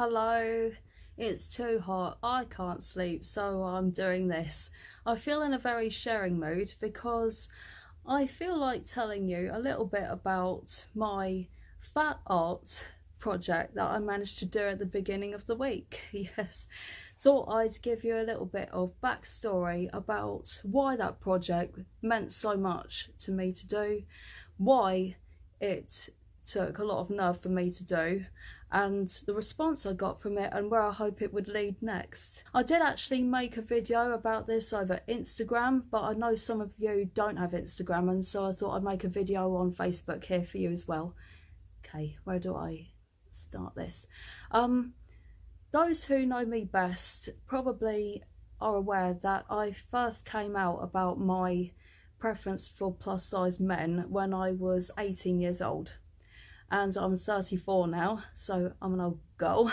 Hello, it's too hot, I can't sleep, so I'm doing this. I feel in a very sharing mood because I feel like telling you a little bit about my fat art project that I managed to do at the beginning of the week. Yes, thought I'd give you a little bit of backstory about why that project meant so much to me to do, why it took a lot of nerve for me to do, and the response I got from it and where I hope it would lead next. I did actually make a video about this over Instagram, but I know some of you don't have Instagram, and so I thought I'd make a video on Facebook here for you as well. Okay, where do I start this? Those who know me best probably are aware that I first came out about my preference for plus size men when I was 18 years old. And I'm 34 now, so I'm an old girl.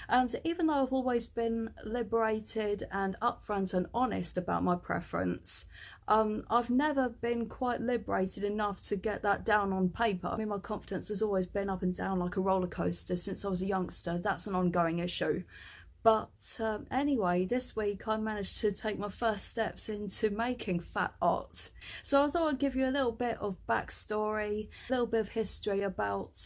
And even though I've always been liberated and upfront and honest about my preference, I've never been quite liberated enough to get that down on paper. I mean, my confidence has always been up and down like a roller coaster since I was a youngster. That's an ongoing issue. But anyway, this week I managed to take my first steps into making fat art. So I thought I'd give you a little bit of backstory, a little bit of history about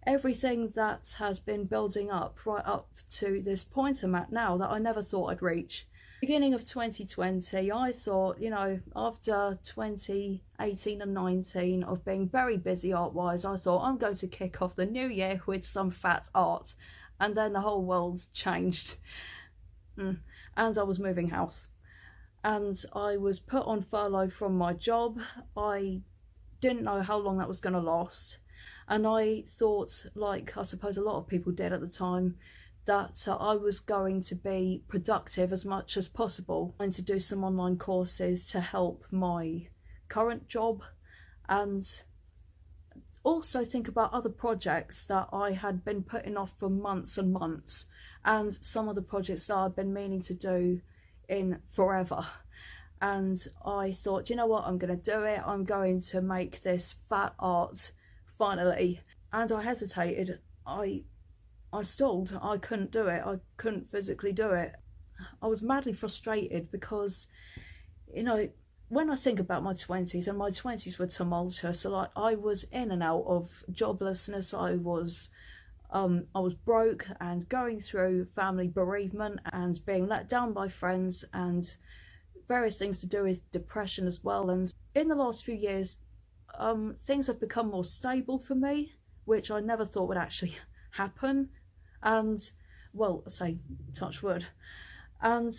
everything that has been building up right up to this point I'm at now that I never thought I'd reach. Beginning of 2020, I thought, you know, after 2018 and 19 of being very busy art-wise, I thought I'm going to kick off the new year with some fat art. And then the whole world changed, and I was moving house, and I was put on furlough from my job. I didn't know how long that was going to last, and I thought, like I suppose a lot of people did at the time, that I was going to be productive as much as possible and to do some online courses to help my current job, and also think about other projects that I had been putting off for months and months, and some of the projects that I've been meaning to do in forever. And I thought, you know what, I'm going to do it. I'm going to make this fat art finally. And I hesitated. I stalled. I couldn't do it. I couldn't physically do it. I was madly frustrated because, you know, when I think about my 20s, and my 20s were tumultuous, so like I was in and out of joblessness, I was broke and going through family bereavement and being let down by friends and various things to do with depression as well. And in the last few years, things have become more stable for me, which I never thought would actually happen. And, well, I say touch wood. And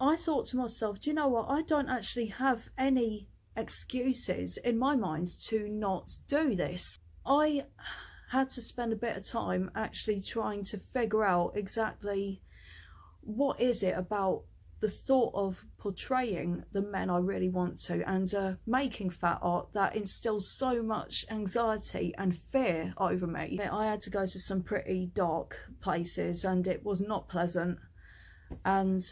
I thought to myself, do you know what, I don't actually have any excuses in my mind to not do this. I had to spend a bit of time actually trying to figure out exactly what is it about the thought of portraying the men I really want to, and making fat art that instills so much anxiety and fear over me. I had to go to some pretty dark places, and it was not pleasant, and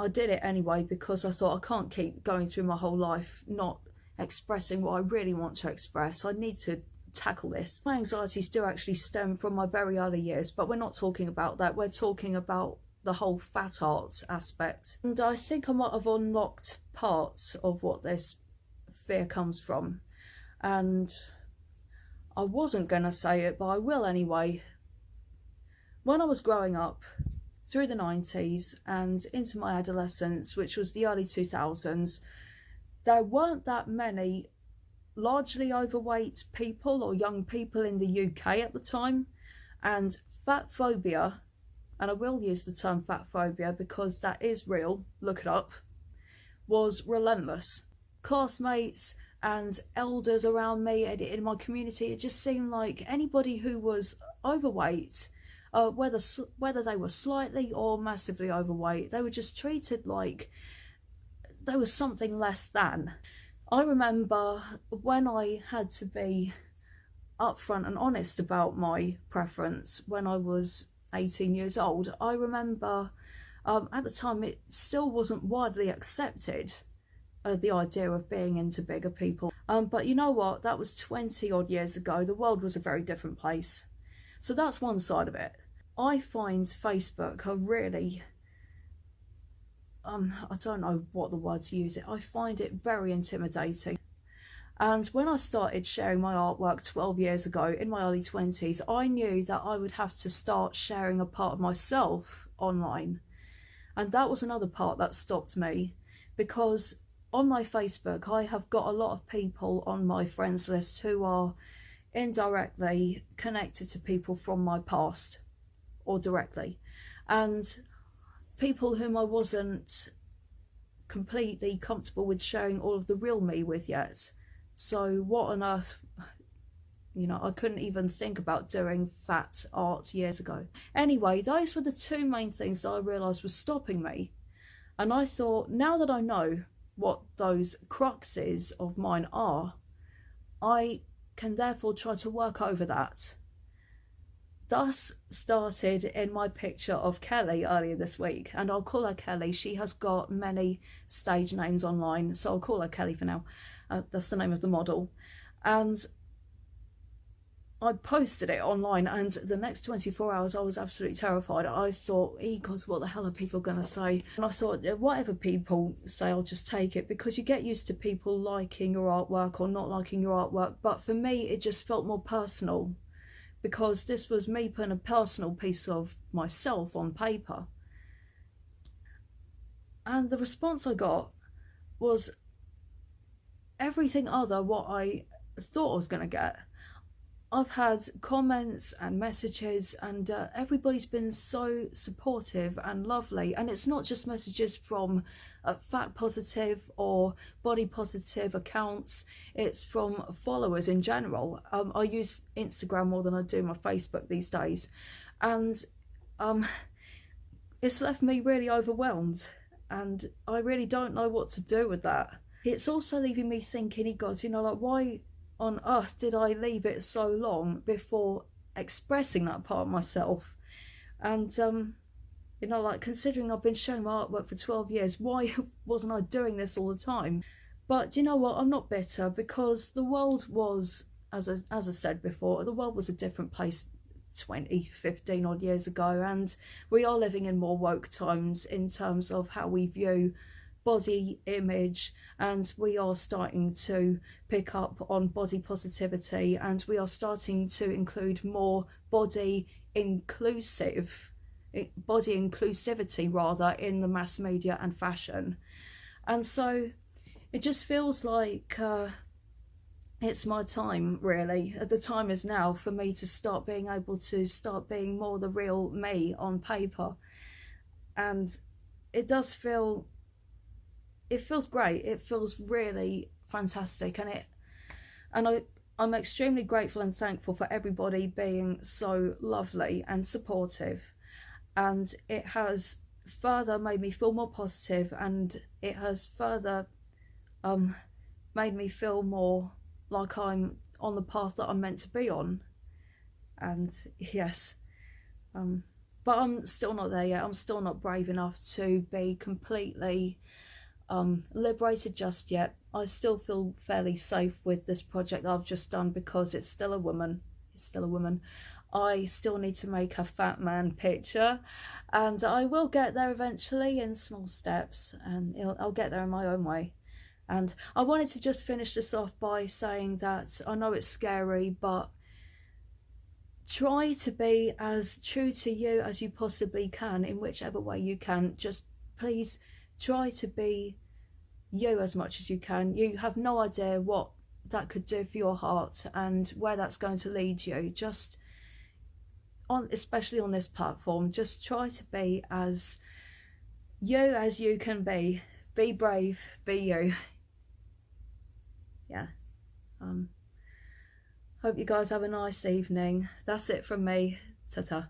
I did it anyway because I thought I can't keep going through my whole life not expressing what I really want to express. I need to tackle this. My anxieties do actually stem from my very early years, but we're not talking about that. We're talking about the whole fat art aspect. And I think I might have unlocked parts of what this fear comes from. And I wasn't going to say it, but I will anyway. When I was growing up, through the 90s and into my adolescence, which was the early 2000s, there weren't that many largely overweight people or young people in the UK at the time, and fatphobia, and I will use the term fatphobia because that is real, look it up, was relentless. Classmates and elders around me in my community, it just seemed like anybody who was overweight, whether they were slightly or massively overweight, they were just treated like they were something less than. I remember when I had to be upfront and honest about my preference when I was 18 years old, I remember at the time it still wasn't widely accepted, the idea of being into bigger people. But you know what, that was 20 odd years ago. The world was a very different place. So that's one side of it. I find Facebook a really, I don't know what the word to use it, I find it very intimidating. And when I started sharing my artwork 12 years ago in my early 20s, I knew that I would have to start sharing a part of myself online. And that was another part that stopped me, because on my Facebook, I have got a lot of people on my friends list who are indirectly connected to people from my past, or directly, and people whom I wasn't completely comfortable with sharing all of the real me with yet. So what on earth, I couldn't even think about doing fat art years ago. Anyway, those were the two main things that I realised was stopping me. And I thought, now that I know what those cruxes of mine are, I can therefore try to work over that. Thus started in my picture of Kelly earlier this week, and I'll call her Kelly. She has got many stage names online, so I'll call her Kelly for now. That's the name of the model. And I posted it online, and the next 24 hours I was absolutely terrified. I thought, God, what the hell are people going to say? And I thought, whatever people say, I'll just take it, because you get used to people liking your artwork or not liking your artwork. But for me, it just felt more personal, because this was me putting a personal piece of myself on paper. And the response I got was everything other what I thought I was going to get. I've had comments and messages, and everybody's been so supportive and lovely. And it's not just messages from fat positive or body positive accounts, it's from followers in general. I use Instagram more than I do my Facebook these days, and it's left me really overwhelmed, and I really don't know what to do with that. It's also leaving me thinking, God, like, why on earth did I leave it so long before expressing that part of myself? And like, considering I've been showing my artwork for 12 years, why wasn't I doing this all the time? But you know what, I'm not bitter, because the world was, as I said before, the world was a different place 15 odd years ago, and we are living in more woke times in terms of how we view body image, and we are starting to pick up on body positivity, and we are starting to include more body inclusivity rather in the mass media and fashion. And so it just feels like it's my time, really. The time is now for me to start being able to start being more the real me on paper. And it does feel, it feels great. It feels really fantastic, and I'm extremely grateful and thankful for everybody being so lovely and supportive. And it has further made me feel more positive, and it has further made me feel more like I'm on the path that I'm meant to be on. And yes, but I'm still not there yet. I'm still not brave enough to be completely liberated just yet. I still feel fairly safe with this project that I've just done, because it's still a woman. I still need to make a fat man picture, and I will get there eventually in small steps, and I'll get there in my own way. And I wanted to just finish this off by saying that I know it's scary, but try to be as true to you as you possibly can in whichever way you can. Just please try to be you as much as you can. You have no idea what that could do for your heart and where that's going to lead you. Just especially on this platform, just try to be as you can be. Be brave, be you. Yeah. Hope you guys have a nice evening. That's it from me. Ta-ta.